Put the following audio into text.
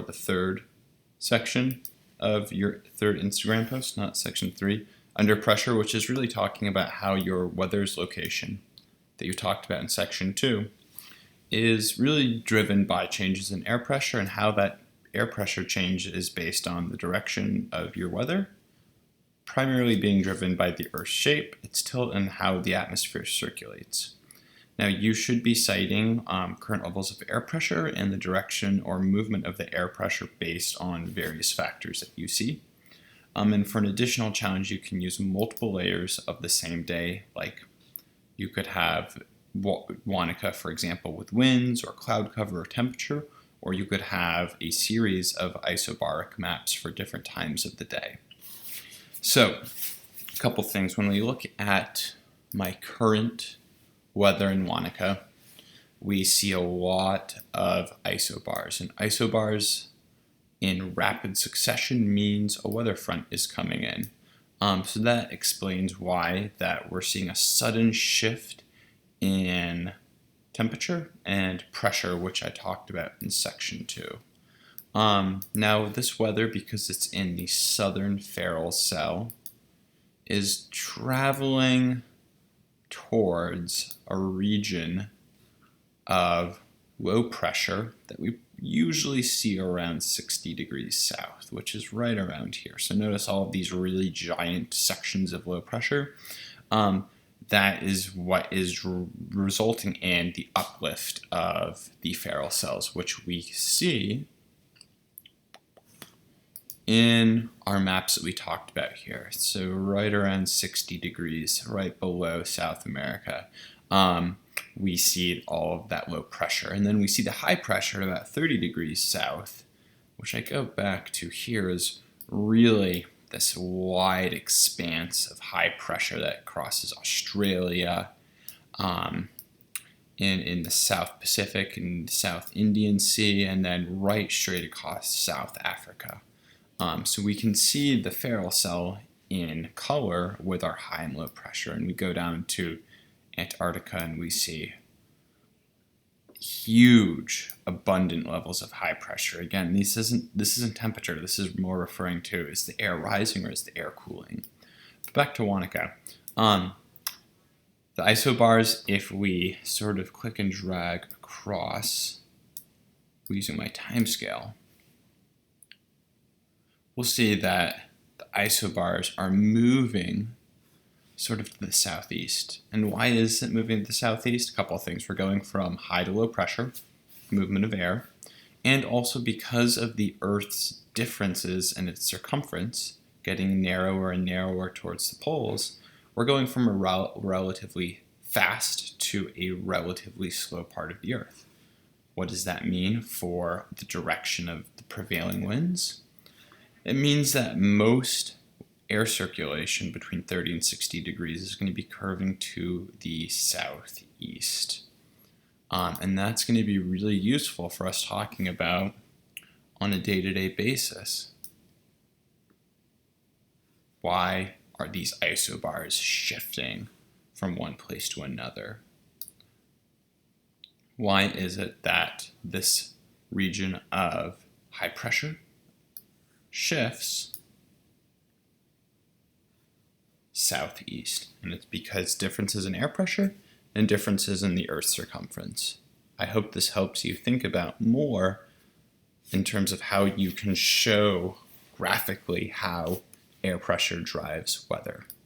the third section of your third Instagram post, not section 3, under pressure, which is really talking about how your weather's location that you talked about in section 2 is really driven by changes in air pressure and how that air pressure change is based on the direction of your weather, primarily being driven by the Earth's shape, its tilt, and how the atmosphere circulates. Now, you should be citing current levels of air pressure and the direction or movement of the air pressure based on various factors that you see. And for an additional challenge, you can use multiple layers of the same day, like you could have Wanaka, for example, with winds or cloud cover or temperature, or you could have a series of isobaric maps for different times of the day. So, a couple things. When we look at my current weather in Wanaka, we see a lot of isobars. And isobars in rapid succession means a weather front is coming in. So that explains why that we're seeing a sudden shift in temperature and pressure, which I talked about in section 2. Now this weather, because it's in the southern feral cell, is traveling towards a region of low pressure that we usually see around 60 degrees south, which is right around here. So notice all of these really giant sections of low pressure. That is what is resulting in the uplift of the feral cells, which we see in our maps that we talked about here. So right around 60 degrees, right below South America, we see all of that low pressure. And then we see the high pressure at about 30 degrees south, which I go back to here is really this wide expanse of high pressure that crosses Australia, in the South Pacific and the South Indian Sea, and then right straight across South Africa. So we can see the feral cell in color with our high and low pressure, and we go down to Antarctica and we see huge, abundant levels of high pressure. Again, this isn't temperature. This is more referring to, is the air rising or is the air cooling? But back to Wanaka. The isobars, if we sort of click and drag across using my time scale, we'll see that the isobars are moving sort of to the southeast. And why is it moving to the southeast? A couple of things. We're going from high to low pressure, movement of air, and also because of the Earth's differences in its circumference, getting narrower and narrower towards the poles, we're going from a relatively fast to a relatively slow part of the Earth. What does that mean for the direction of the prevailing winds? It means that most air circulation between 30 and 60 degrees is going to be curving to the southeast. And that's going to be really useful for us talking about on a day-to-day basis. Why are these isobars shifting from one place to another? Why is it that this region of high pressure shifts southeast? And it's because differences in air pressure and differences in the Earth's circumference. I hope this helps you think about more in terms of how you can show graphically how air pressure drives weather.